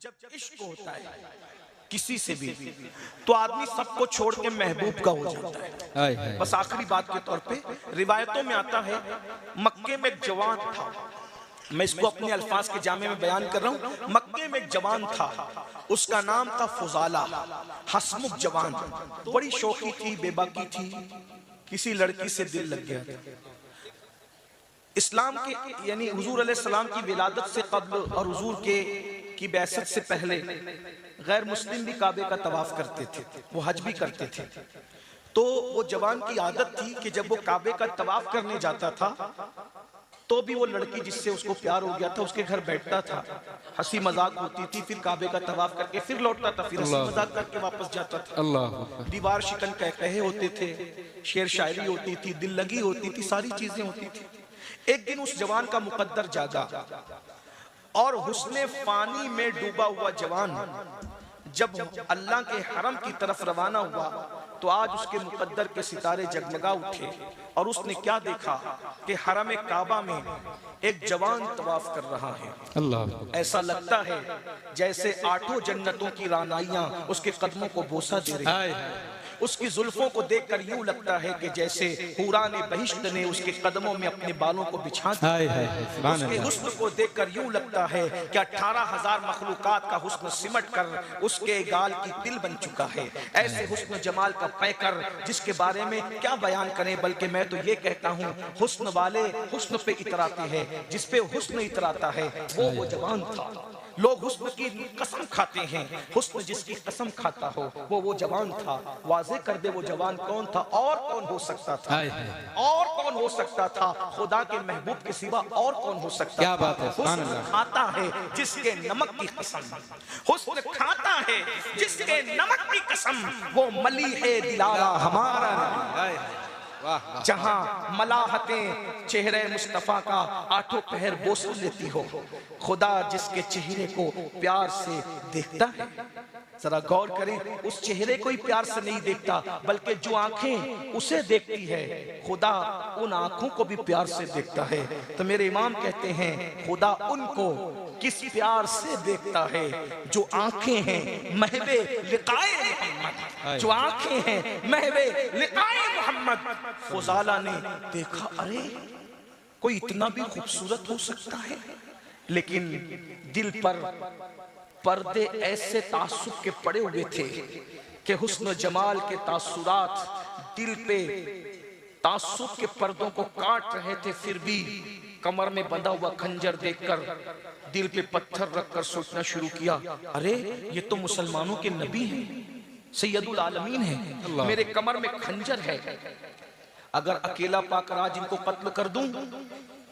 जब इश्क होता है किसी से भी तो आदमी सबको छोड़ के महबूब का हो जाता है। बस आखिरी बात के तौर पे रिवायतों में आता है मक्के में एक जवान था, मैं इसको अपने अल्फाज के जामे में बयान कर रहा हूँ। मक्के में एक जवान था, उसका नाम था फुजाला, हसमुख जवान, बड़ी शौकी थी, बेबाकी थी, किसी लड़की से दिल लग गया था। इस्लाम के यानी हुजूर अलैहिस्सलाम की विलादत से कब्ल और हुजूर के की बैसत से पहले गैर मुस्लिम भी काबे का तवाफ करते थे, वो हज भी करते थे। तो वो जवान की आदत थी कि जब वो काबे का तवाफ करने जाता था तो भी वो लड़की जिससे उसको प्यार हो गया था उसके घर बैठता था, हंसी मजाक होती थी, फिर काबे का तवाफ करके फिर लौटता था, फिर हंसी मजाक करके वापस जाता था। दीवार शिकन कहे होते थे, शेर शायरी होती थी, दिल लगी होती थी, सारी चीजें होती थी। एक दिन उस जवान का मुकद्दर जागा और हुस्ने फानी में डूबा हुआ जवान जब अल्लाह के हरम की तरफ रवाना हुआ तो आज उसके मुकद्दर के सितारे जगमगा उठे और उसने क्या देखा कि हरम काबा में एक जवान तवाफ कर रहा है। अल्लाह, ऐसा लगता है जैसे आठों जन्नतों की रानाइयां उसके कदमों को बोसा दे रही है। उसकी जुल्फों को देखकर यूं लगता है कि जैसे हुराने बहिश्त ने उसके कदमों में अपने बालों को बिछा दिया। उसके हुस्न को देखकर यूं लगता है कि 18,000 मखलूकात का हुस्न सिमट कर उसके गाल की तिल बन चुका है। ऐसे हुस्न जमाल का पैकर जिसके बारे में क्या बयान करें, बल्कि मैं तो ये कहता हूँ हुस्न वाले हुस्न पे इतराते हैं, जिस पे हुस्न इतराता है वो जवान था। लोग हुस्न की कसम खाते हैं, हुस्न जिसकी कसम खाता हो वो जवान था। वाज़े कर दे वो जवान कौन था और कौन हो सकता था, और कौन हो सकता था, खुदा के महबूब के सिवा और कौन हो सकता। क्या बात है। हुस्न खाता है जिसके नमक की कसम, हुस्न खाता है जिसके नमक की कसम, वो मली है दिलारा हमारा नबी। जहां मलाहतें चेहरे मुस्तफा का आठों पहर बोस लेती हो, खुदा जिसके चेहरे को प्यार से देखता है। जरा गौर करें, उस चेहरे को ही प्यार से नहीं देखता, बल्कि जो आंखें उसे देखती है खुदा उन आंखों को भी प्यार से देखता है। तो मेरे इमाम कहते हैं खुदा उनको किस प्यार से देखता है जो आंखें हैं महवे लिकाए मोहम्मद, जो आंखें हैं महवे लिकाए मोहम्मद। फुजाला ने देखा, अरे कोई इतना भी खूबसूरत हो सकता है, लेकिन दिल पर पर्दे ऐसे तासुब के पड़े हुए थे कि हुस्न जमाल के तासुरात दिल पे तासुब के पर्दों को काट रहे थे। फिर भी कमर में बंधा हुआ खंजर देखकर दिल पे पत्थर रखकर सोचना शुरू किया, अरे ये तो मुसलमानों के नबी हैं, सैयदुल आलमीन हैं, मेरे कमर में खंजर है। अगर अकेला पाकर आज इनको कत्ल कर दूं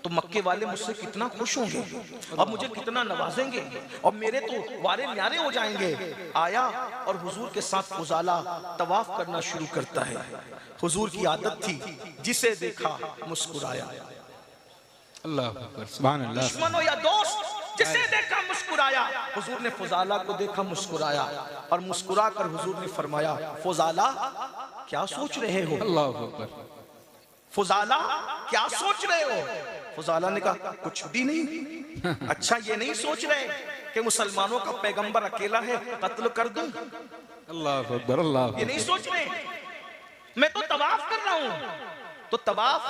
तो मक्के वाले मुझसे कितना खुश होंगे और मुझे कितना नवाजेंगे और मेरे तो वारे न्यारे हो जाएंगे। आया और हुजूर के साथ फुजाला तवाफ करना शुरू करता है। हुजूर की आदत थी जिसे देखा मुस्कुराया। अल्लाह सुभान अल्लाह। दुश्मनों या दोस्त जिसे देखा मुस्कुराया। हुजूर ने फुजाला को देखा, मुस्कुराया और मुस्कुरा कर हुजूर ने फरमाया, फुजाला क्या सोच रहे हो? अल्लाह अकबर। फुजाला क्या सोच रहे हो? फुजाला ने कहा कुछ भी नहीं। अच्छा ये नहीं सोच रहे कि मुसलमानों का पैगंबर अकेला है, कत्ल कर दूं? अल्लाह अकबर। अल्लाह, ये नहीं सोच रहे, मैं तो तवाफ कर रहा हूं। तो तवाफ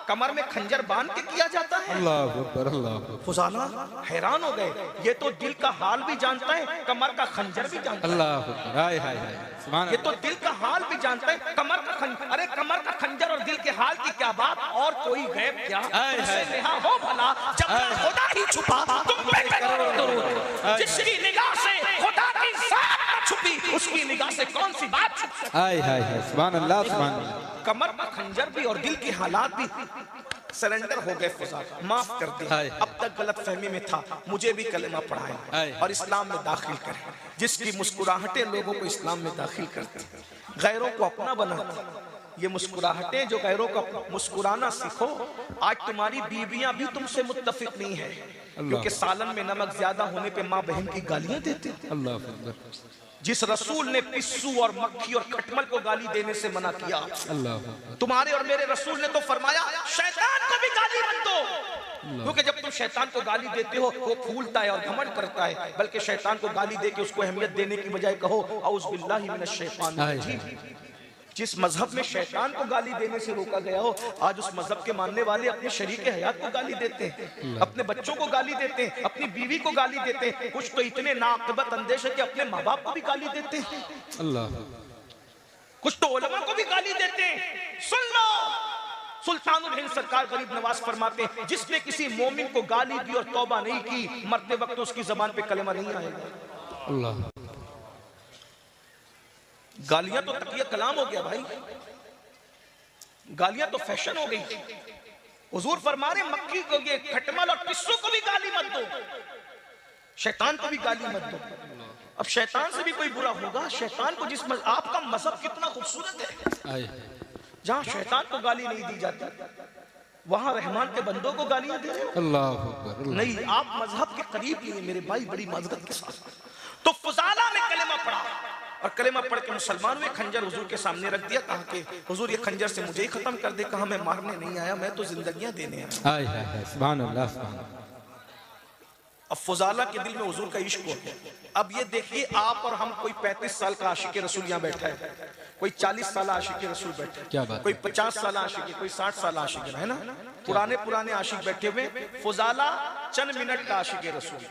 कमर में खंजर बांध के किया जाता है। अल्लाह अकबर। अल्लाह, फुजाला हैरान हो गए, ये तो दिल का हाल भी जानता है, कमर का खंजर भी जानता है। अल्लाह अकबर। हाय हाय हाय, सुभान ये तो दिल का हाल भी जानता है, कमर का खंजर। अरे कमर का खंजर और दिल के हाल की क्या बात, और कोई गैब क्या? तुमसे नेहा हो भला जब खुदा ही छुपा तुम पे करो। जिसकी निगाह से खुदा की जात छुपी उसकी निगाह से कौन सी बात छुप सकती? हाय हाय हाय, सुभान अल्लाह सुभान अल्लाह। कमर का खंजर भी और दिल के हालात भी सरेंडर हो गए। फुजाला माफ कर दे, अब तक गलत फहमी में था, मुझे भी कलेमा पढ़ाएं और इस्लाम में दाखिल करें। जिसकी मुस्कुराहटें लोगों को इस्लाम में दाखिल करती, गैरों को अपना बनाती, ये मुस्कुराहटें जो गैरों का मुस्कुराना सीखो। आज तुम्हारी बीवियां भी तुमसे मुत्तफिक नहीं है, क्योंकि सालन में नमक ज्यादा होने पे माँ बहन की गालियां देते थे। अल्लाह अकबर। जिस रसूल ने पिस्सू और मक्खी और खटमल को गाली देने से मना किया, अल्लाह तुम्हारे और मेरे रसूल ने तो फरमाया शैतान को भी गाली मत दो, क्योंकि जब तुम शैतान को गाली देते हो वो फूलता है और घमंड करता है, बल्कि शैतान को गाली देके उसको अहमियत देने की बजाय कहो औज़ बिल्लाहि मिनश शैतानिर रजीम। जिस मजहब में शैतान को गाली देने से रोका गया हो, आज उस मजहब के मानने वाले अपने शरीके हयात को गाली देते हैं, अपने बच्चों को गाली देते हैं, अपनी बीवी को गाली देते हैं। कुछ तो इतने नाक़िबत अंदेश है कि अपने माँ बाप को भी गाली देते हैं। अल्लाह। कुछ तो उलमा को भी गाली देते हैं। सुन लो, सुल्तानुल हिंद सरकार गरीब नवाज फरमाते हैं, जिसने किसी मोमिन को गाली दी और तौबा नहीं की, मरते वक्त उसकी जबान पे कलमा नहीं आएगा। अल्लाह। गालियां तो तकिया कलाम हो गया भाई, गालियां तो फैशन हो गई। हुजूर फरमा रहे मक्खी को, ये खटमल और पिस्सू को भी गाली मत दो, शैतान को भी गाली मत दो। अब शैतान से भी कोई बुरा होगा? शैतान को जिस आपका मजहब कितना खूबसूरत है, जहां शैतान को गाली नहीं दी जाती वहां रहमान के बंदों को गालियां दे रहे हो। अल्लाह अकबर। नहीं, आप मजहब के करीब नहीं है मेरे भाई, बड़ी माजरत के साथ। तो फुजाला ने कलेमा पढ़ा और कलेमा पढ़ के मुसलमान हुए, खंजर हुजूर के सामने रख दिया, कहा कि हुजूर ये खंजर से मुझे ही खत्म कर दे। कहा मैं मारने नहीं आया, मैं तो जिंदगियां देने आया। सुभान अल्लाह सुभान अल्लाह। अब फुजाला के दिल में हुजूर का इश्क हो गया। अब ये देखिए, आप और हम, कोई 35 साल का आशिक रसूल यहाँ बैठा है, कोई 40 साल आशिक रसूल बैठा है, क्या बात, कोई 50 साल आशिक, कोई 60 साल आशिक है ना, पुराने आशिक बैठे हुए। फुजाला चंद मिनट का आशिक रसूल।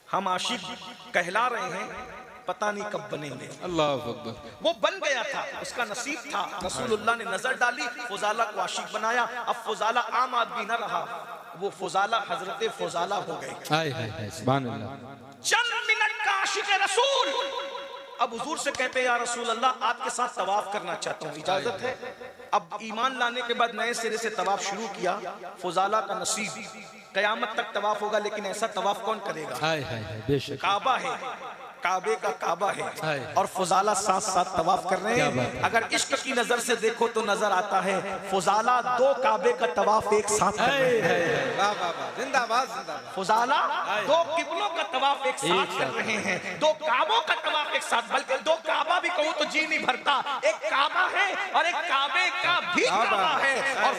हम आशिक कहला रहे हैं, पता नहीं कब बनेंगे। अल्लाह अकबर। वो बन गया था, उसका नसीब था। रसूलुल्लाह ने नजर डाली, फुजाला को आशिक बनाया। अब फुजाला आम आदमी न रहा, वो फुजाला हजरत फुजाला हो गए। सुभान अल्लाह। चंद मिनट का आशिक रसूल। अब हुजूर से कहते हैं या रसूल अल्लाह, आपके साथ तवाफ करना चाहता हूँ, इजाजत है? अब ईमान लाने के बाद नए सिरे से तवाफ शुरू किया। फुजाला का नसीब कयामत तक तवाफ होगा, लेकिन ऐसा तवाफ कौन करेगा? बेशक। काबा है, काबे का काबा है और फुजाला साथ साथ तवाफ कर रहे हैं। अगर इश्क की नजर से देखो तो नजर आता है फुजाला 2 काबे का तवाफ एक साथ कर रहे हैं। जिंदाबाद जिंदाबाद। फुजाला 2 किबलों का तवाफ एक साथ कर रहे हैं, 2 काबों का तवाफ एक साथ, बल्कि 2 काबा भी कहूं तो जी नहीं भरता। एक काबा है और एक काबे का भी काबा है, और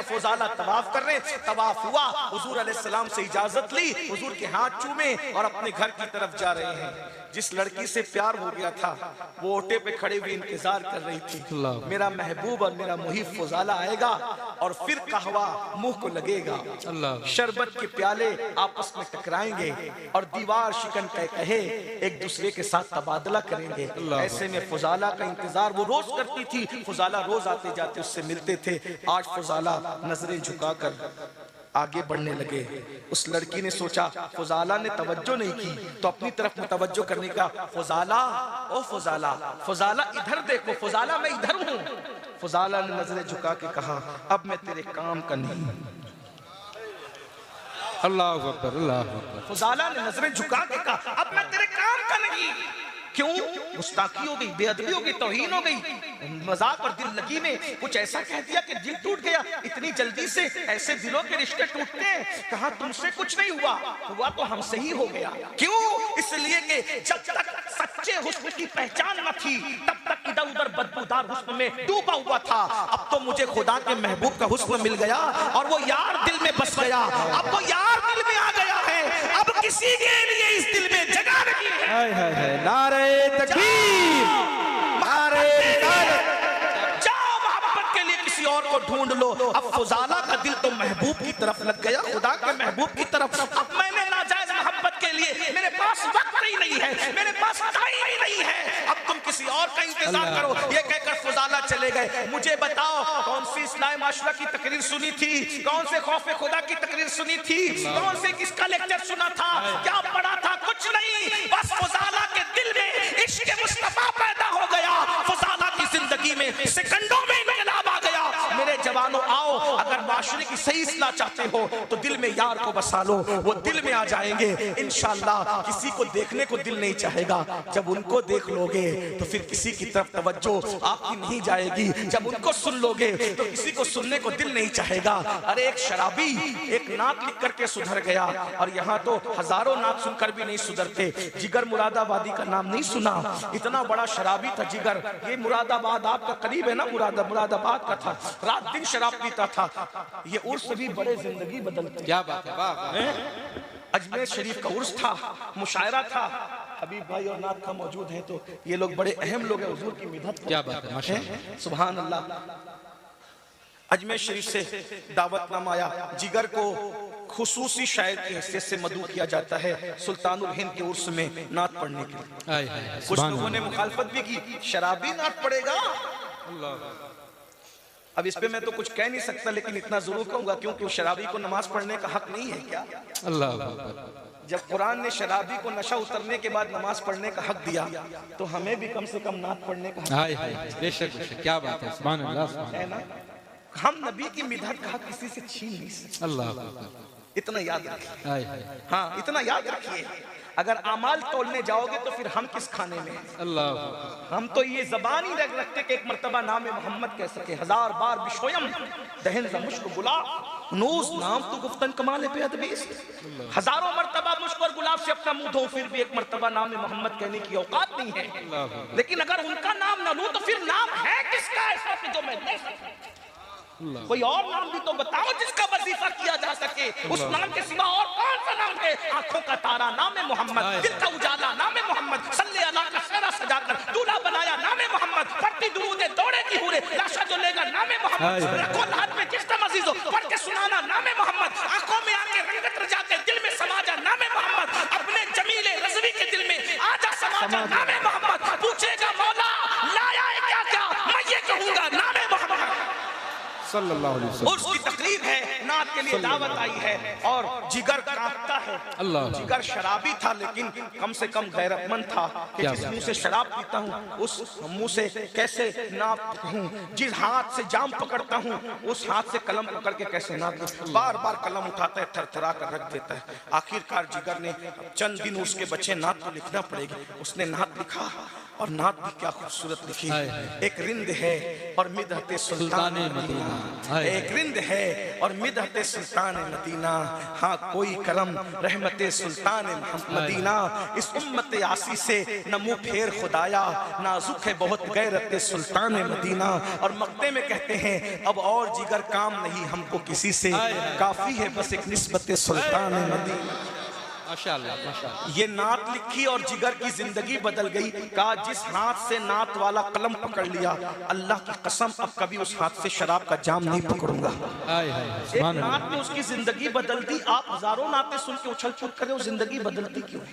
फुजाला तवाफ कर रहे हैं। तवाफ हुआ, हुजूर अलैहिस्सलाम से इजाजत ली, हुजूर के हाथ चूमे और अपने घर की तरफ जा रहे हैं। जिस लड़की से प्यार हो गया था वो ओटे पे खड़े हुए इंतजार कर रही थी, मेरा महबूब और मेरा मुहिब फुजाला आएगा और फिर कहवा मुंह को लगेगा, शरबत के प्याले आपस में टकराएंगे और दीवार शिकन कहे एक दूसरे के साथ तबादला करेंगे। ऐसे में फुजाला का इंतजार वो रोज करती थी। फुजाला रोज आते जाते उससे मिलते थे। आज फुजाला नजरें झुकाकर आगे बढ़ने लगे। उस लड़की ने सोचा फुजाला ने तवज्जो नहीं की तो अपनी तरफ मुतवज्जो करने का, फुजाला ओ फुजाला, फुजाला इधर देखो, फुजाला मैं इधर हूँ। फुजाला ने नजरें झुका के कहा अब मैं तेरे काम का नहीं। अल्लाह अकबर अल्लाह अकबर। फुजाला ने नजरें झुका के कहा अब मैं तेरे काम का नहीं। क्यों? गुस्ताखी हो गई, बेअदबी हो गई, तौहीन हो गई, मजाक और दिल लगी में कुछ ऐसा कह दिया कि दिल टूट गया। इतनी जल्दी से ऐसे दिलों के रिश्ते टूटते हैं? कहा तुमसे कुछ नहीं हुआ, हुआ तो हमसे ही हो गया। क्यों? इसलिए कि जब तक सच्चे हुस्न की पहचान न थी तब तक इधर उधर बदबूदार हुस्न में डूबा हुआ था। अब तो मुझे खुदा के महबूब का हुस्न मिल गया और वो यार दिल में बस गया। अब वो यार दिल में आ गया है, अब किसी के लिए इस दिल में जगह नहीं है। नारे तकबीर, नारे रिसालत। जाओ मोहब्बत के लिए किसी और को ढूंढ लो। अब फुजाला का दिल तो महबूब की तरफ लग गया, खुदा के महबूब की तरफ। अब मैंने नाजायज मोहब्बत के लिए मेरे पास वक्त ही नहीं है, मेरे पास टाइम ही नहीं है, अब तुम किसी और का इंतजार करो। ये कहकर फुजाला चले गए। मुझे बताओ कौन सी इस्लाह माशरा की तकरीर सुनी थी, कौन से खौफ खुदा की तकरीर सुनी थी, कौन से किसका लेक्चर सुना था, क्या पढ़ा था? कुछ नहीं, बस फुजाला के दिल में इश्क मुस्तफा पैदा हो गया। फुजाला की जिंदगी में सेकंडों में इनकलाब आ गया। मेरे जवानों आओ, अगर माशरे की सही इस्लाह चाहते हो तो दिल में यार को बसा लो, वो दिल में आ जाएंगे इंशाअल्लाह। किसी को देखने को दिल नहीं चाहेगा, जब उनको देख लोगे तो फिर किसी की तरफ तवज्जो आपकी नहीं जाएगी। जब उनको सुन लोगे तो किसी को सुनने को दिल नहीं चाहेगा। अरे एक शराबी एक नात लिख करके सुधर गया, और यहाँ तो हजारों नात सुनकर भी नहीं सुधरते। जिगर मुरादाबादी का नाम नहीं सुना? इतना बड़ा शराबी था जिगर। ये मुरादाबाद आपका करीब है ना, मुरादाबाद का था, रात दिन शराब पीता था। ये उर्स भी बड़े जिंदगी बदलते। क्या बात है, वाह। अजमेर शरीफ का उर्स था, मुशायरा था। हबीब भाई और नाथ का मौजूद है, तो ये लोग बड़े अहम लोग हैं, हुजूर की मिदत। क्या बात है, माशाअल्लाह, सुभान अल्लाह। अजमेर शरीफ से दावतनामा आया, जिगर को खुसूसी शायर की हैसियत से मदऊ किया जाता है सुल्तानुल हिंद के उर्स में नात पढ़ने के लिए। कुछ लोगों ने मुखालफत भी की, शराबी नात पढ़ेगा। अब इस पे मैं तो कुछ कह नहीं सकता, लेकिन इतना जरूर कहूंगा, क्योंकि शराबी को नमाज पढ़ने का हक नहीं है क्या? अल्लाह। जब कुरान ने शराबी को नशा उतरने के बाद नमाज पढ़ने का हक दिया, तो हमें भी कम से कम नात पढ़ने का हक। हाय हाय, बेशक बेशक, क्या बात है, सुभान अल्लाह, है ना? हम नबी की मिदहत का हक किसी से छीन नहीं सकते। अल्लाह, इतना याद रखिए। हाय हाय, हाँ, इतना याद रखिए। अगर अमाल तोलने जाओगे तो फिर हम किस खाने में? अल्लाह। हम तो ये जबान ही रख रखते कि एक मर्तबा नाम मोहम्मद कह सके, हजार बार बिशोयम दहन मुश्क गुलाब नूस नाम तो गुफ्तन कमाल पे अदबीस। हजारों मर्तबा मुश्क और गुलाब से अपना मुंह धो, फिर भी एक मर्तबा नाम मोहम्मद कहने की औकात नहीं है। लेकिन अगर उनका नाम ना लूं तो फिर नाम है किसका ऐसा कि जो मैं ले सकूं? कोई और नाम भी तो बताओ जिसका वजीफा किया जा सके। उस नाम के सिवा और कौन सा नाम है? आंखों का तारा नाम है मोहम्मद, दिल का उजाला नाम है मोहम्मद, सल्ले अला का सेहरा सजाकर दूल्हा बनाया नाम है मोहम्मद, पढ़ती दुरूद दौड़े की हुरे लाशा जो लेगा नाम है मोहम्मद, रखो हाथ में जिसका मजीजो पढ़ के सुनाना नाम है मोहम्मद, आंखों में आके रंगत रजाते दिल में समाजा नाम है मोहम्मद, अपने जमीले रज़वी के दिल में आजा समाजा नाम है मोहम्मद। पूछेगा मौला लाया है क्या क्या, मैं ये कहूंगा नाम है मोहम्मद सल्लल्लाहु अलैहि वसल्लम। उसकी तकरीर है, नात के लिए दावत आई है, और जिगर कांपता है। अल्लाह। जिगर शराबी था, लेकिन कम से कम गैरतमंद था कि जिस मुंह से शराब पीता हूँ उस मुंह से कैसे नात हूँ, जिस हाथ से जाम पकड़ता हूँ उस हाथ से कलम पकड़ के कैसे नात लूं। बार बार कलम उठाता है, थरथरा कर रख देता है। आखिरकार जिगर ने चंद दिन उसके बच्चे नात को लिखना पड़ेगी। उसने नात लिखा, और नात भी क्या खूबसूरत लिखी। एक रिंद है और मिदहते सुल्तान मदीना, एक रिंद है और मिदहते सुल्तान मदीना, हाँ कोई करम रहमते सुल्तान मदीना, इस उम्मत आसी से न मुँह फेर खुदाया, नाजुक है बहुत गैरते सुल्तान मदीना। और मक्ते में कहते हैं अब और जिगर काम नहीं हमको किसी से, काफी है बस एक निस्बत सुल्तान मदीना। माशाअल्लाह, माशाअल्लाह। ये नात लिखी और जिगर की जिंदगी बदल गई। कहा जिस हाथ से नात वाला कलम पकड़ लिया, अल्लाह की कसम अब कभी उस हाथ से शराब का जाम नहीं पकड़ूंगा। एक नात में उसकी जिंदगी बदल दी। आप हजारों नातें सुन के उछल कूद कर रहे हो, जिंदगी बदलती क्यों?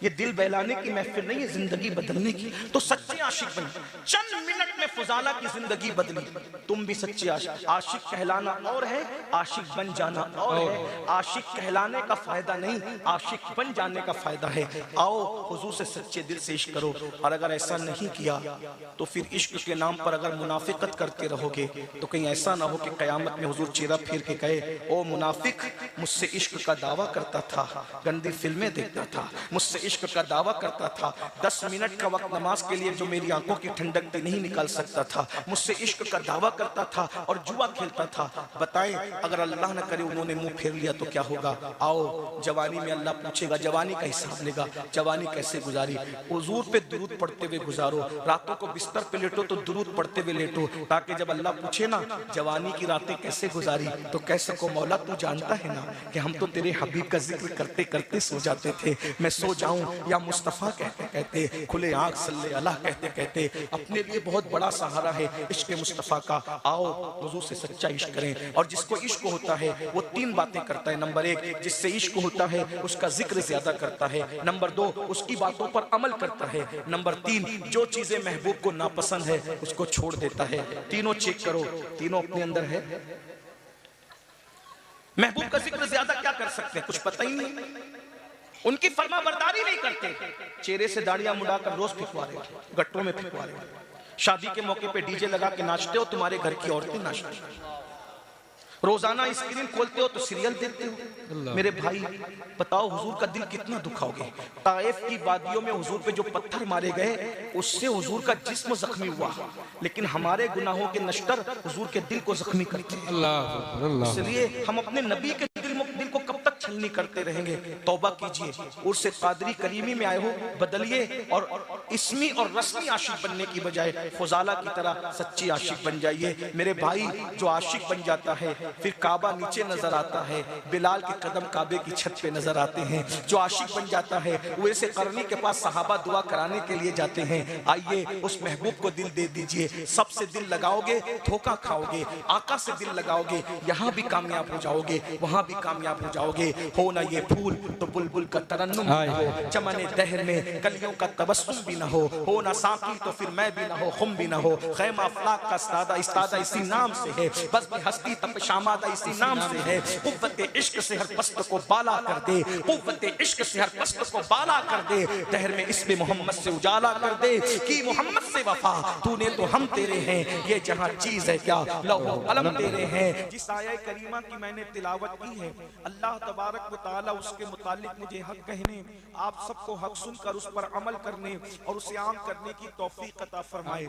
ये दिल बहलाने की महफिल नहीं है, जिंदगी बदलने की। तो सच्चे आशिक बने। चंद मिनट में फुजाला की जिंदगी बदली। तुम भी सच्चे आशिक। आशिक कहलाना और है, आशिक बन जाना और है। आशिक कहलाने का फायदा नहीं, आशिक बन जाने का फायदा है। आओ हुजूर से सच्चे दिल से इश्क करो, और अगर ऐसा नहीं किया तो फिर इश्क के नाम पर अगर मुनाफिकत करते रहोगे तो कहीं ऐसा ना हो कि कयामत में हुजूर चेहरा फेर के कहे, ओ मुनाफिक मुझसे इश्क का दावा करता था, गंदी फिल्में देखता था, मुझसे इश्क का दावा करता था, 10 मिनट का वक्त नमाज के लिए जो मेरी आंखों की ठंडक भी नहीं निकाल सकता था, मुझसे इश्क का दावा करता था और जुआ खेलता था। बताएं अगर अल्लाह न करे उन्होंने मुंह फेर लिया तो क्या होगा? आओ जवानी में अल्लाह पूछेगा, जवानी का हिसाब लेगा, जवानी कैसे गुजारी। हुजूर पे दुरूद पढ़ते हुए गुजारो, रातों को बिस्तर पे लेटो तो दुरूद पढ़ते हुए लेटो, ताकि जब अल्लाह पूछे ना जवानी की रातें कैसे गुजारी तो कह सको मौला तू जानता है ना कि हम तो तेरे हबीब का जिक्र करते करते सो जाते थे। मैं सो जाऊं या मुस्तफ़ा कहते कहते, खुले आंख सल्ले अल्लाह कहते कहते, अपने लिए बहुत बड़ा सहारा है इश्क मुस्तफ़ा का। आओ हुजूर से सच्चा इश्क करें। और जिसको इश्क होता है वो 3 बातें करता है। नंबर 1, जिससे इश्क होता है उसका जिक्र ज्यादा करता है। नंबर 2, उसकी बातों पर अमल करता है। नंबर 3, जो चीजें महबूब को नापसंद है उसको छोड़ देता है। तीनों चेक करो, तीनों अपने अंदर है। महबूब का जिक्र ज्यादा क्या कर सकते हैं? कुछ पता ही नहीं। उनकी फरमा बरदारी नहीं करते। चेहरे से दाढ़ियां मुड़ाकर रोज फिकवा रहे, गट्टों में फिकवा रहे। शादी के मौके पे डीजे लगा के नाचते हो, तुम्हारे घर की औरतें नाचती। रोजाना स्क्रीन खोलते हो तो सीरियल देखते हो। मेरे भाई बताओ हुजूर का दिल कितना दुखाओगे। ताइफ की वादियों में हुजूर पे जो पत्थर मारे गए उससे हुजूर का जिस्म जख्मी हुआ, लेकिन हमारे गुनाहों के नश्तर हुजूर के दिल को जख्मी करते हैं। इसलिए हम अपने नबी के दिल को कब तक छलनी करते रहेंगे। तौबा कीजिए, उर्से कादरी करीमी में आए हो, बदलिए और इसमी और रस्मी आशिक बनने की बजाय फुजाला की तरह सच्ची आशिक बन जाइए। मेरे भाई जो आशिक बन जाता है फिर काबा नीचे नजर आता है, बिलाल के कदम काबे की छत पे नजर आते हैं। जो आशिक बन जाता है वो ऐसे करनी के पास सहाबा दुआ कराने के लिए जाते हैं। आइए उस महबूब को दिल दे दीजिए। सबसे दिल लगाओगे धोखा खाओगे, आका से दिल लगाओगे यहाँ भी कामयाब हो जाओगे, वहाँ भी कामयाब हो जाओगे। हो ना ये फूल तो बुलबुल का तरन्नुम भी ना हो, चमने दहर में कलियों का तबस्सुम भी ना हो ना साकी तो फिर मैं भी ना हो, खुम भी ना हो। खैमा अफलाक का इस्तादा इसी नाम से है, बस भी हस्ती तक शामादा इसी नाम से है। कुव्वते इश्क से हर पस्त को बाला कर दे, कुव्वते इश्क से हर पस्त को बाला कर दे। दहर में इस्म मोहम्मद से उजाला कर दे कि मोहम्मद से वफा तूने तो हम तेरे हैं, ये जहां चीज है क्या लौह कलम तेरे हैं। जिस आया करीमा की मैंने तिलावत की है, अल्लाह तबारक व तआला उसके मुतालिक मुझे हक कहने, आप सबको हक सुनकर उस पर अमल करने और उसे आम करने की तौफीक अता फरमाए।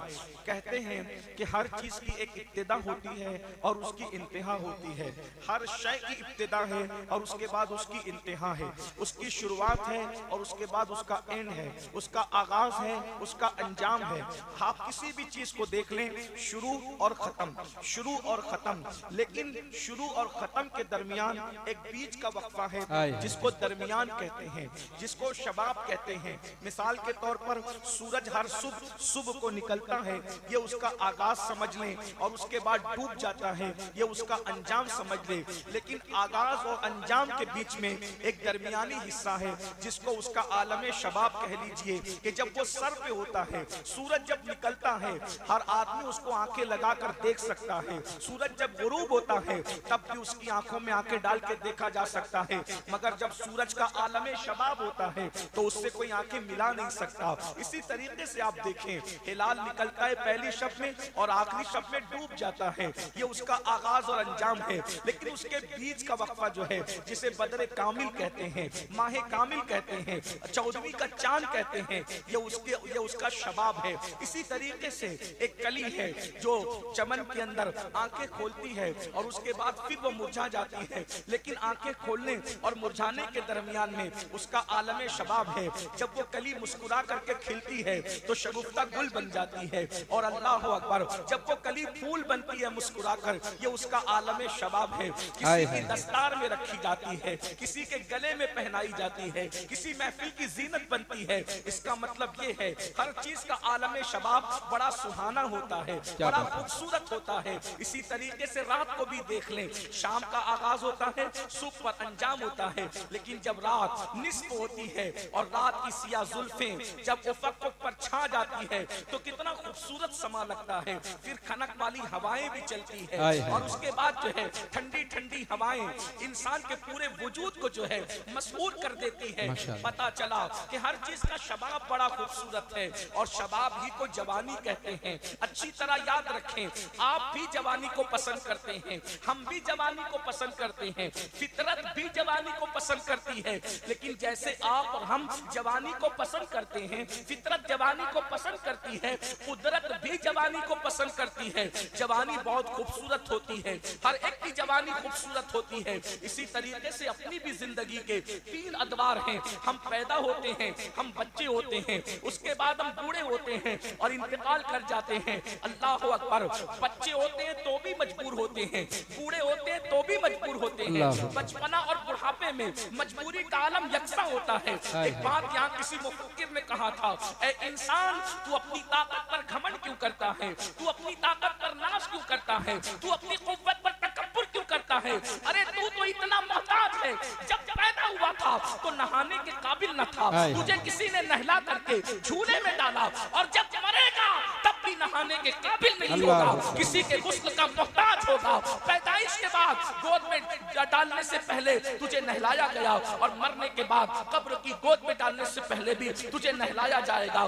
कहते हैं कि हर चीज की एक इब्तिदा होती है और उसकी इंतहा होती है। हर शय की इब्तिदा है और उसके बाद उसकी इंतहा है। उसकी शुरुआत है और उसके बाद उसका एंड है, उसका आगाज है, उसका अंजाम है। आप किसी भी चीज को देख लें, शुरू और खत्म, शुरू और खत्म, लेकिन शुरू और खत्म के दरमियान एक बीच का वक्फा है जिसको दरमियान कहते हैं, जिसको शबाब कहते हैं। मिसाल के तौर पर सूरज हर सुबह को निकलता है, ये उसका आगाज समझ लें, और उसके बाद डूब जाता है, ये उसका अंजाम समझ ले। लेकिन आगाज और अंजाम के बीच में एक दरमियानी हिस्सा है जिसको उसका आलम शबाब कह लीजिए, कि जब वो सर पे होता है, सूरज जब निकलता है हर आदमी उसको आंखें लगाकर देख सकता है। सूरज जब गुरूब होता है तब भी उसकी आंखों में आंखें डाल के देखा जा सकता है, मगर जब सूरज का आलम शबाब होता है तो उससे कोई आंखें मिला नहीं सकता। इसी तरीके से आप देखें, हिलाल निकलता है पहली शब में और आखिरी शब में डूब जाता है, ये उसका आगाज और अंजाम है। लेकिन उसके बीच का वक्फा जो है, जिसे बदर कामिल कहते हैं, माह कामिल कहते हैं, 14वीं का चांद कहते हैं, ये उसका शबाब है। इसी तरीके से एक कली है जो चमन के अंदर आंखें खोलती है और उसके बाद फिर वो मुरझा जाती है, लेकिन आंखें खोलने और मुरझाने के दरमियान में उसका आलम शबाब है। जब वो कली मुस्कुरा करके खिलती है तो शगुफ्ता गुल बन जाती है, और अल्लाह अकबर जब वो कली फूल बनती है मुस्कुरा कर, ये उसका आलम शबाब है। किसी की दस्तार में रखी जाती है, किसी के गले में पहनाई जाती है, किसी महफिल की जीनत बनती है। इसका मतलब ये है हर चीज का आलम शबाब बड़ा सुहाना होता है, बड़ा खूबसूरत होता है। इसी तरीके से रात को भी देख लें, शाम का आगाज होता है, सुबह पर अंजाम होता है, लेकिन जब रात निस्फ होती है और रात की सिया जुल्फें जब उफक पर छा जाती है तो कितना खूबसूरत समा लगता है। फिर खनक वाली हवाएं भी चलती है और उसके बाद जो है ठंडी ठंडी हवाएं इंसान के पूरे वजूद को जो है मसरूर कर देती है। पता चला कि हर चीज का शबाब बड़ा खूबसूरत है और शबाब ही को जवानी कहते हैं। अच्छी तरह याद रखें, आप भी जवानी को पसंद करते हैं, हम भी जवानी को पसंद करते हैं, फितरत भी जवानी को पसंद करती है। लेकिन जैसे आप और हम जवानी को पसंद करते हैं, फितरत जवानी को पसंद करती है, कुदरत भी जवानी को पसंद करती है। जवानी बहुत खूबसूरत होती है, हर एक की जवानी खूबसूरत होती है। इसी तरीके से अपनी भी जिंदगी के 3 अदवार हैं। हम पैदा होते हैं, हम बच्चे होते हैं, उसके बाद हम बूढ़े होते हैं और इंतकाल कर जाते हैं। अल्लाह अकबर, बच्चे होते हैं तो भी मजबूर होते हैं, बूढ़े होते हैं तो भी मजबूर होते हैं। बचपना और बुढ़ापे में मजबूरी का आलम यकसा होता है। एक बात यहाँ किसी मुफक्किर ने कहा था, ऐ इंसान तू अपनी ताकत पर घमंड क्यों करता है, तू अपनी ताकत पर नाश क्यों करता है, तू अपनी कुव्वत पर तकब्बुर क्यों करता है। अरे तू तो इतना मोहताज है, जब पैदा हुआ था तो नहाने के काबिल न था, तुझे किसी ने नहला करके झूले में डाला और जब मरेगा तब भी पानी नहाने के काबिल नहीं होगा, किसी के गुस्ल का मोहताज होगा। पैदाइश के बाद गोद में डालने से पहले तुझे नहलाया गया और मरने के बाद कब्र की गोद में डालने से पहले भी तुझे नहलाया जाएगा।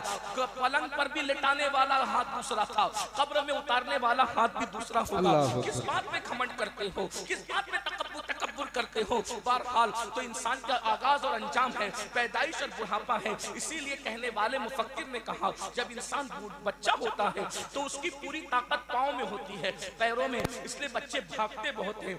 पलंग पर भी लेटाने वाला हाथ दूसरा था, कब्र में उतारने वाला हाथ भी दूसरा होगा। किस बात में घमंड करते हो, किस बात में तकब्बुर करते हो? बहरहाल तो इंसान का आगाज और अंजाम है पैदाइश और बुढ़ापा है। इसीलिए कहने वाले मुफक्किर ने कहा, जब इंसान बच्चा होता है तो उसकी पूरी ताकत पाँव में होती है, पैरों में, इसलिए बच्चे भागते बहुत हैं।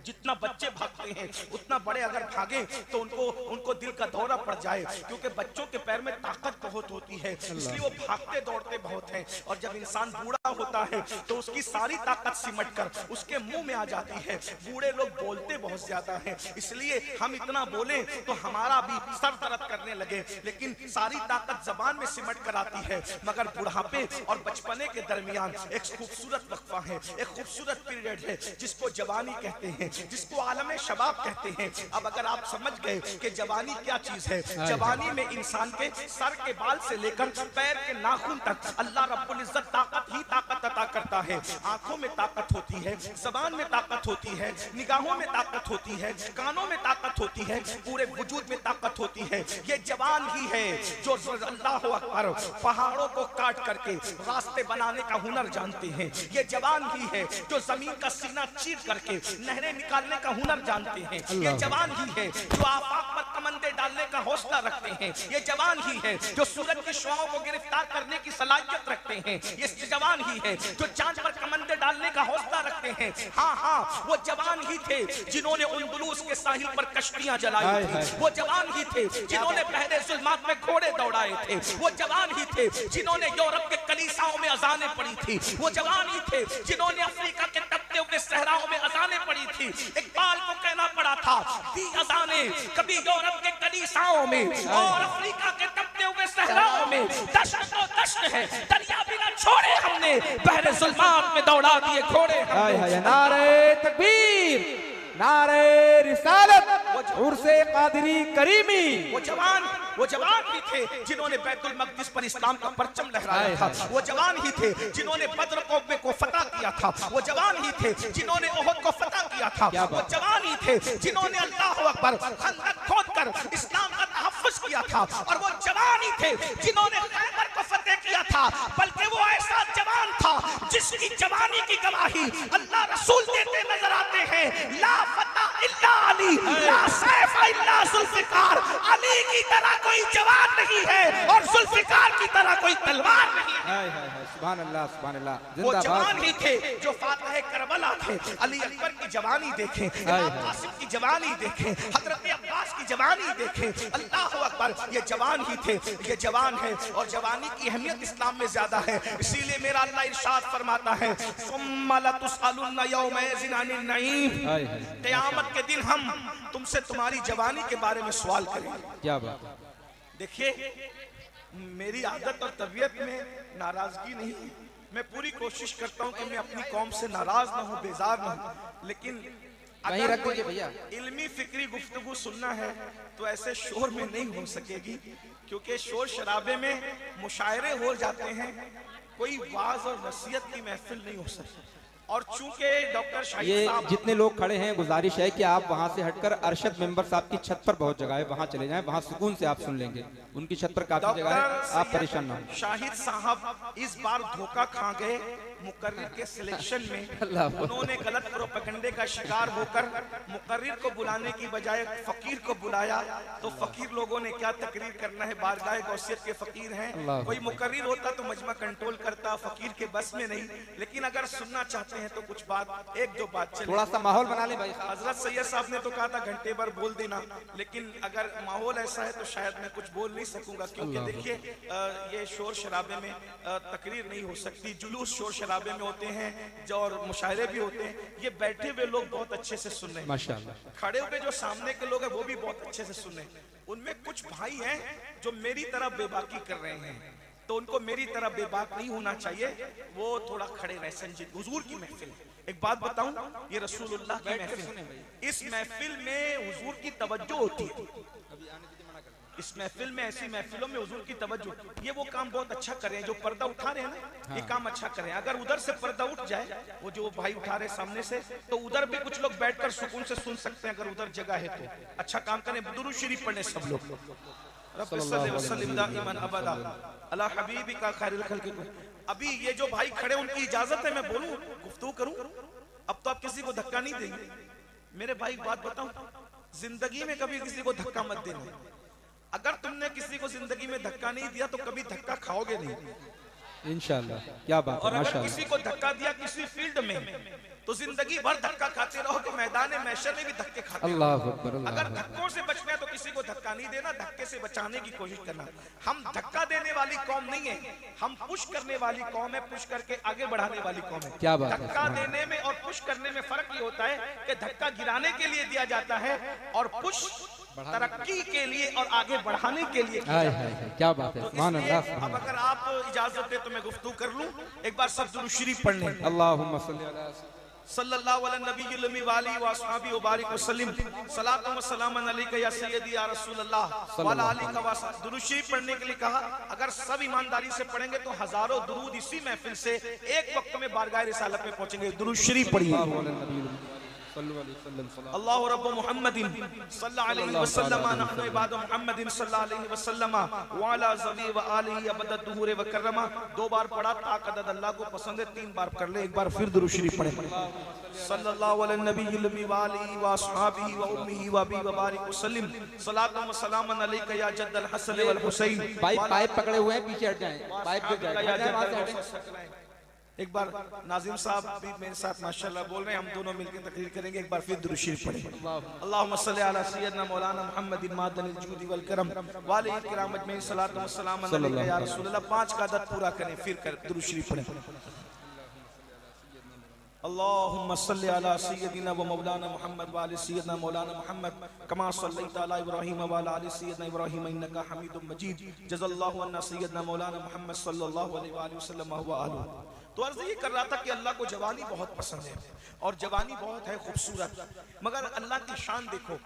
जितना बच्चे भागते हैं उतना बड़े अगर भागे तो उनको दिल का दौरा पड़ जाए, क्योंकि बच्चों के पैर में ताकत बहुत होती है, इसलिए वो भागते दौड़ते बहुत हैं। और जब इंसान बूढ़ा होता है तो उसकी सारी ताकत सिमट कर उसके मुंह में आ जाती है। बूढ़े लोग बोलते बहुत ज्यादा हैं, इसलिए हम इतना बोले तो हमारा भी सर दर्द करने लगे, लेकिन सारी ताकत जबान में सिमट कर आती है। मगर बुढ़ापे और बचपने के दरमियान एक खूबसूरत वक्फा है, एक खूबसूरत पीरियड है जिसको जवानी कहते हैं, जिसको आलम शबाब कहते हैं। अब अगर आप समझ गए कि जवानी क्या चीज है, जवानी में इंसान के सर के बाल से लेकर पैर के नाखून तक अल्लाह रब्बुल इज्जत ताकत ही ताकत अता करता है। आंखों में ताकत होती है, जबान में ताकत होती है, निगाहों में ताकत होती है, कानों में ताकत होती है, पूरे वजूद में ताकत होती है। ये जवान ही है जो अल्लाह अकबर पहाड़ों को काट करके रास्ते बनाने का हुनर जानते हैं। ये जवान ही है जो जमीन का सीना चीर करके नहरें निकालने का हुनर जानते हैं। ये जवान ही है जो आफाक पर कमंदे डालने का हौसला रखते हैं। ये जवान ही है जो सूरज की शुआओं को गिरफ्तार करने की सलाहियत रखते हैं। ये जवान ही है जो चांद पर कमंदे डालने का हौसला रखते हैं। हाँ, वो जवान ही थे जिन्होंने अंदलुस के साहिल पर कश्तियां जलाई थी। वो जवान ही थे जिन्होंने पहले जुल्मात में घोड़े दौड़ाए थे। वो जवान ही थे जिन्होंने यूरोप के कलीसाओं में अजानें पड़ी थी। वो जवान ही थे जिन्होंने अफ्रीका के तपते हुए सहराओं में अजानें पड़ी थी। इकबाल को कहना पड़ा था, दी अजानें कभी यूरोप के कलीसाओं में और अफ्रीका के तपते हुए सहराओं में। दश्त तो दश्त है, दरिया भी ना छोड़े हमने, बहरे जुल्मात में दौड़ा दिए घोड़े। नारे तकबीर, नारे रिसालत, उर्से कादरी करीमी। वो जवान ही थे जिन्होंने बैतुल मक़दिस पर इस्लाम का परचम लहराया था। वो जवान ही थे जिन्होंने बद्र कौमे को फतह किया था। वो जवान ही थे जिन्होंने ओहद को फतह किया था। वो जवान ही थे जिन्होंने अल्लाह अकबर खंदक खोदकर इस्लाम का तहफ़्फ़ुज़ किया था। और वो जवान ही थे जिन्होंने खैबर को फतह किया था। बल्कि वो ऐसा जवान था जिसकी जवानी की गवाही अल्लाह रसूल देते नजर आते हैं। ला फतह इल्ला अली, ला सैफ इल्ला जुल्फ़िकार। अली की तरह कोई जवान नहीं है और जुल्फ़िकार की तरह कोई तलवार नहीं है। सुभान अल्लाह, सुभान अल्लाह। वो जवान ही थे जो फातिह करबला थे। अली अकबर की जवानी देखें, इमाम कासिम की जवानी देखें, हजरत अब्बास की जवानी देखें। अल्लाह अकबर, ये जवान ही थे, ये जवान है। और जवानी की अहमियत इस्लाम में ज्यादा है। इसीलिए मेरा अल्लाह इरशाद फरमाता है, सुम्मा लतुसअलुन्ना यौमइज़िन अनिन नईम। क़यामत के दिन हम तुमसे तुम्हारी जवानी के बारे में सवाल करेंगे। क्या बात है। देखिए, मेरी आदत और तबीयत में नाराजगी नहीं है। मैं पूरी कोशिश करता हूं कि मैं अपनी कौम से नाराज ना हूं, बेजार ना हूं, लेकिन वहीं रख दीजिए भैया। इल्मी फिक्री गुफ्तगू सुनना है तो ऐसे शोर में नहीं हो सकेगी, क्योंकि शोर शराबे में मुशायरे हो जाते हैं, कोई वाज और नसीहत की महफिल नहीं हो सकती। और चूंकि डॉक्टर शाहिद ये साहब, जितने लोग खड़े हैं, गुजारिश है कि आप वहां से हटकर अरशद मेंबर साहब की छत पर बहुत जगह है, वहां चले जाएं, वहां सुकून से आप सुन लेंगे। उनकी छत पर काफी जगह है, आप परेशान ना हो। शाहिद साहब इस बार धोखा खा गए मुकर्रिर के सिलेक्शन में। उन्होंने गलत प्रोपेगेंडे का शिकार होकर मुकर्रिर को बुलाने की बजाय फकीर को बुलाया। तो फकीर लोगों ने क्या तकरीर करना है, बारगाह गौसियत के फकीर हैं। कोई मुकर्रिर होता तो मजमा कंट्रोल करता, फकीर के बस में नहीं। लेकिन अगर सुनना चाहते हैं तो कुछ बात, एक दो बात चले, थोड़ा सा माहौल बना ले भाई। हजरत सैयद साहब ने तो कहा था घंटे भर बोल देना, लेकिन अगर माहौल ऐसा है तो शायद मैं कुछ बोल नहीं सकूंगा। क्योंकि देखिए, ये शोर शराबे में तकरीर नहीं हो सकती। जुलूस शोर शराबे में होते हैं जो, और मुशायरे भी होते हैं। ये बैठे हुए लोग बहुत अच्छे से सुन रहे हैं माशाअल्लाह। खड़े हुए जो सामने के लोग हैं वो भी बहुत अच्छे से सुन रहे हैं। उनमें कुछ भाई हैं जो मेरी तरह बेबाकी कर रहे हैं, तो उनको मेरी तरह बेबाक नहीं होना चाहिए। वो थोड़ा खड़े रहे, संजीद। हुजूर की महफिल, एक बात बताऊं, ये रसूलुल्लाह की महफिल, इस महफिल में हुजूर की तवज्जो होती है। इस महफिल में, ऐसी महफिलों में हुजूर की तवज्जो, ये वो काम बहुत अच्छा कर रहे हैं जो पर्दा उठा रहे हैं ना, ये काम अच्छा करें। अगर उधर से पर्दा उठ जाए, वो जो भाई उठा रहे सामने से, तो उधर भी कुछ लोग बैठकर सुकून से सुन सकते हैं, अगर उधर जगह है तो अच्छा काम करें। दुरूद शरीफ पढ़ने सब लोग। अभी ये जो भाई खड़े, उनकी इजाजत है मैं बोलूं, गुफ्तगू करूं? अब तो आप किसी को धक्का नहीं देंगे। मेरे भाई बात बताऊं, जिंदगी में कभी किसी को धक्का मत देना। अगर तुमने किसी को जिंदगी में धक्का नहीं दिया तो कभी धक्का खाओगे नहीं, इंशाअल्लाह। क्या बात है। और अगर किसी को धक्का दिया किसी फील्ड में, तो जिंदगी भर धक्का खाते रहो कि मैदान महशर में भी धक्के खाते रहो। अगर धक्कों से बचना है तो किसी को धक्का नहीं देना, धक्के से बचाने की कोशिश करना। हम धक्का देने वाली कौम नहीं है, हम पुश करने वाली कौम है, पुश करके आगे बढ़ाने वाली कौम है। क्या बात है। धक्का देने में और पुश करने में फर्क ये होता है कि धक्का गिराने के लिए दिया जाता है और पुश तरक्की के लिए और आगे बढ़ाने के लिए। क्या बात है। अब अगर आप इजाजत दे तो मैं गुफ्तगू कर लूं। एक बार सब दुरूद शरीफ पढ़ लें। अल्लाहुम्मा सल्लल्लाहु अला नबील उम्मी व आलिहि व अस्हाबिहि व बारिक वसल्लम। सलातु व सलामन अलैका या सय्यदी या रसूलल्लाह व अला आलिका व सल्लम। दुरूद शरीफ पढ़ने के लिए कहा। अगर सब ईमानदारी से पढ़ेंगे तो हजारों दुरूद इसी महफिल से एक वक्त में बारगाह रिसालत में पहुंचेंगे। दुरूद शरीफ पढ़िए। अल्लाहु रब्बु मुहम्मदिन सल्लल्लाहु अलैहि वसल्लम नहनु इबादु मुहम्मदिन सल्लल्लाहु अलैहि वसल्लम व अला ज़वी व आलिहि अबद दुहूर व कररमा। 2 बार पढ़ा ताकद अल्लाह को पसंद है, 3 बार कर ले। एक बार फिर दुरूद शरीफ पढ़े। सल्लल्लाहु अलैहि नबील उम्मी व आलिहि व अस्हाबिहि व उम्मिहि व अबी व बारिक वसल्लम। सलातु व सलामन अलैका या जद्दल हसन वल हुसैन। भाई पाइप पकड़े हुए हैं, पीछे हट जाएं, पाइप गिर जाएगा। एक बार नाजिम साहब भी मेरे साथ माशाल्लाह बोल रहे हैं, हम दोनों मिलकर तकरीर करेंगे। एक बार फिर दुरूद शरीफ पढ़ें। अल्लाहुम्मा सल्लि अला सय्यदना मौलाना मुहम्मदिन मादनिल जूदी वल करम व आलिहि किराम अजमईन। सलातु व सलाम अलैका या रसूलल्लाह। 5 का अदद पूरा करें, फिर कर दुरूद शरीफ पढ़ें। अल्लाहुम्मा सल्लि अला सय्यदिना व मौलाना मुहम्मद व आलि सय्यदना मौलाना मुहम्मद कमा सल्लैता अला इब्राहीम व अला आलि सय्यदना इब्राहीम इन्नका हमीदुम मजीद। जज़ल्लाहु अन्ना सय्यदना मौलाना मुहम्मद सल्लल्लाहु अलैहि वसल्लम व आलहु। तो अर्ज़ ये कर रहा था कि अल्लाह को जवानी बहुत पसंद है और जवानी बहुत है खूबसूरत, मगर अल्लाह की शान देखो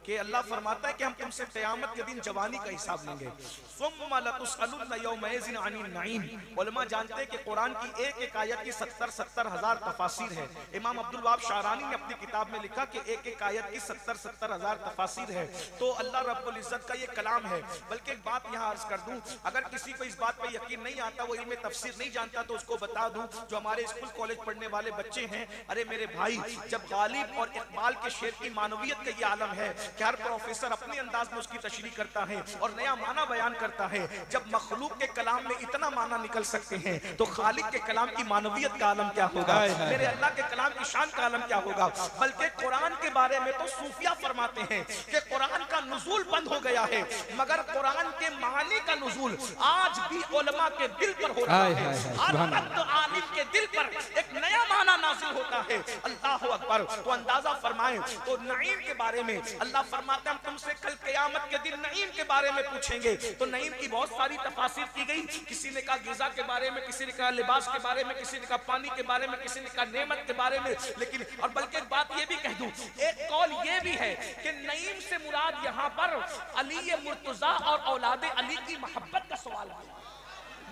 कि अल्लाह फरमाता है कि हम तुमसे क़यामत के दिन जवानी का हिसाब लेंगे। सुम्मा लतुसअलुन्ना यौमइज़िन अनिन नईम। उलमा जानते हैं कि कुरान की एक आयत की 70 हज़ार तफासीर है। इमाम अब्दुल वहाब शारानी ने अपनी किताब में लिखा कि एक आयत की 70 हज़ार तफासीर है। तो अल्लाह रब्बुल इज़्ज़त का ये कलाम है। बल्कि एक बात यहाँ अर्ज कर दूं, अगर किसी को इस बात पर यकीन नहीं आता, वो इल्म तफसीर नहीं जानता, तो उसको बता दूं जो हमारे स्कूल कॉलेज पढ़ने वाले बच्चे हैं, अरे मेरे भाई, जब गालिब और इकबाल के शेर की मानवियत का ये आलम है कि हर प्रोफेसर अपने अंदाज में उसकी तशरीह करता है और नया माना बयान करता है। जब मखलूक के कलाम में इतना माना निकल सकते हैं तो खालिक के कलाम की मानवियत का आलम क्या होगा, मेरे अल्लाह के कलाम की शान का आलम क्या होगा। बल्कि कुरान के बारे में तो सूफिया फरमाते हैं कि कुरान का नुज़ूल बंद हो गया है, मगर कुरान के मानी का नुज़ूल आज भी उलमा के दिल पर हो रहा है। हर वक्त आलिम के दिल पर एक नया माना नाज़िल होता है। अल्लाहु अकबर। तो अंदाजा फरमाएं तो नईम के बारे में अल्लाह फरमाते हैं हम तुमसे कल क़यामत के दिन नईम के बारे में पूछेंगे। तो नईम की बहुत सारी तफासिर की गई। किसी ने कहा ग़िज़ा के बारे में, किसी ने कहा लिबास के बारे में, किसी ने कहा पानी के बारे में, किसी ने कहा नेमत के बारे में। लेकिन और बल्कि एक बात ये भी कह दूं, एक कौल ये भी है कि नईम से मुराद यहाँ पर अली मुर्तज़ा और औलाद अली की मोहब्बत का सवाल है।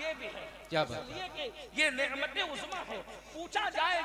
ये भी है। क्या बात है। ये नेमत उज़्मा है। पूछा जाए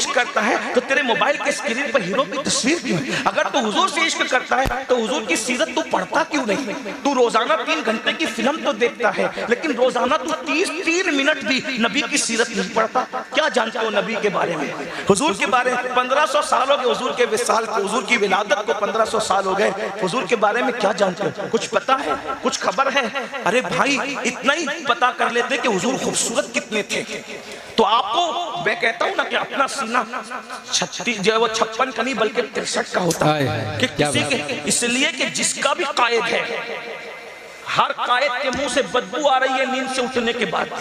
इश्क करता है तो तेरे मोबाइल के स्क्रीन पर हीरो की तस्वीर क्यों है? अगर तू हुजूर से इश्क करता है तो हुजूर की सीरत तू पढ़ता क्यों नहीं? तू रोजाना 3 घंटे की फिल्म तो देखता है, लेकिन रोजाना तू 3 मिनट भी नबी की सीरत नहीं पढ़ता। क्या जानते हो नबी के बारे में, हुजूर के बारे में? 1500 साल हो गए हुजूर के विसाल को, हुजूर की विलादत को 1500 साल हो गए। हुजूर के बारे में क्या जानते हो? कुछ पता है? कुछ खबर है? अरे भाई, इतना ही पता कर लेते कि हुजूर खूबसूरत कितने थे। तो आपको मैं कहता हूं ना कि अपना सीना 36 जो है वो 56 का नहीं बल्कि 63 का होता है कि किसी के, इसलिए कि जिसका भी कायद है, हर कायद के मुंह से बदबू आ रही है नींद से उठने के बाद।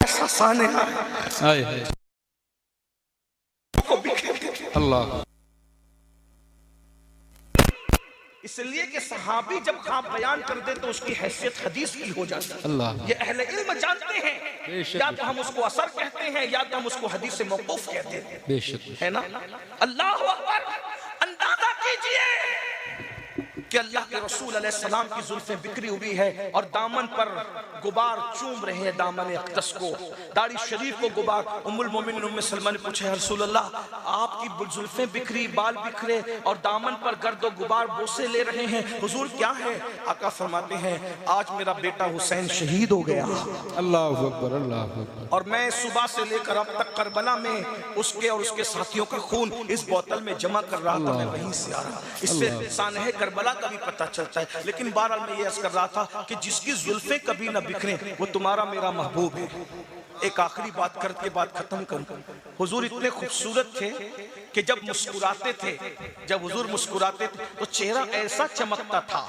ऐसा सानेहा है को बिखेरते थे। अल्लाह। इसलिए कि सहाबी जब ख्वाब बयान कर दे तो उसकी हैसियत हदीस की हो जाती है। अल्लाह। ये अहले इल्म जानते हैं, या तो हम उसको असर कहते हैं या तो हम उसको हदीस से मौकूफ कहते हैं, बेशक है ना। अल्लाह अकबर। अंदाजा कीजिए कि अल्लाह के रसूल अलैहिस्सलाम की जुल्फें बिखरी हुई है और दामन पर गुबार चूम रहे हैं, दामन अक़दस को, दाढ़ी शरीफ को गुबार। उम्मुल मोमिनीन उम्मे सलमा ने पूछा, रसूल अल्लाह आपकी जुल्फें बिखरी, बाल बिखरे और दामन पर गर्द गुबार बोसे ले रहे हैं, हुजूर क्या है? आका फरमाते हैं, आज मेरा बेटा हुसैन शहीद हो गया। अल्लाह अकबर, अल्लाह अकबर। और मैं सुबह से लेकर अब तक करबला में उसके और उसके साथियों का खून इस बोतल में जमा कर रहा था, मैं वहीं से आ रहा। इससे सानहे करबला का भी पता चलता है। लेकिन बहरहाल मैं ये अर्ज कर रहा था कि जिसकी जुल्फें कभी ना बिखरे वो तुम्हारा मेरा महबूब है। एक आखिरी बात करके बात खत्म करूं। हुजूर इतने खूबसूरत थे कि जब मुस्कुराते थे, जब हुजूर मुस्कुराते थे तो चेहरा ऐसा चमकता था,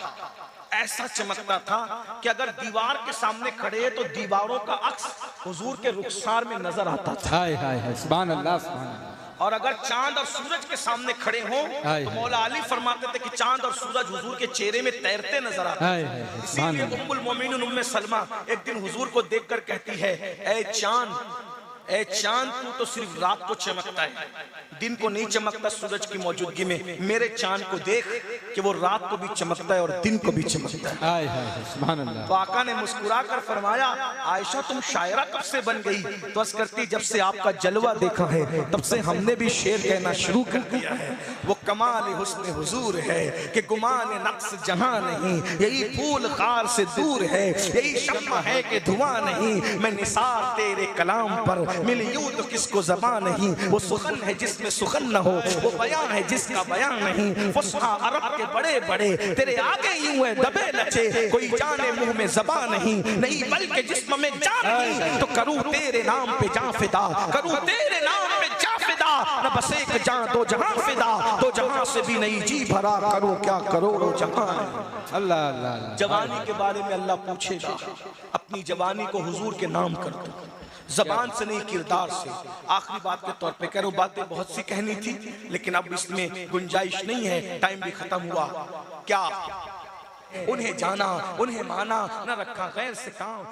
ऐसा चमकता था कि अगर दीवार के सामने खड़े हैं तो दीवारों का अक्स हुजूर के रुखसार में नजर आता था। हाय हाय हाय, सुभान अल्लाह, सुभान अल्लाह। और अगर चांद और सूरज के सामने खड़े हों तो मौला अली फरमाते थे कि चांद और सूरज हुजूर के चेहरे में तैरते नजर आते हैं। इसीलिए उम्मुल मोमिनीन उम्मे सलमा एक दिन हुजूर को देखकर कहती है, ए चांद तू तो सिर्फ रात को चमकता है, दिन को नहीं चमकता सूरज की मौजूदगी में। मेरे चांद को देख कि वो रात को भी चमकता है और दिन को भी चमकता है। हाय हाय, सुभान अल्लाह। तो आका ने मुस्कुरा कर फरमाया, आयशा तुम शायरा कब से बन गई? तो अर्ज करती, जब से आपका जलवा देखा है तब से हमने भी शेर कहना शुरू कर दिया है। वो कमाल हुस्न हुजूर है कि गुमान नक्स जहां नहीं, यही फूल खार से दूर है, यही शम्मा है कि धुआं नहीं। मैं निसार तेरे कलाम पर मिल यूं तो किसको ज़बान नहीं। वो सुखन है जिसमें सुखन न हो, वो बयां है जिसका बयां नहीं। फुसहा अरब के बड़े बड़े तेरे आगे यूं है दबे लचे, कोई जाने मुंह में ज़बान नहीं बल्कि जिस्म में जान नहीं। तो करूं तेरे नाम पे जान फिदा, करूं तेरे नाम पे जान फिदा, न बस एक जान दो जहां फिदा, दो जहां से भी नहीं जी भरा, करूं क्या करोड़ों जहां। अल्लाह अल्लाह। जवानी के बारे में अल्लाह पूछेगा, अपनी जवानी को हुजूर के नाम कर दो, जबान से नहीं किरदार से। आखिरी बात के तौर पे कह रहा हूं, बातें बहुत सी कहनी थी लेकिन अब इसमें गुंजाइश नहीं है, टाइम भी खत्म हुआ। क्या उन्हें जाना, उन्हें माना, न रखा गैर से काम।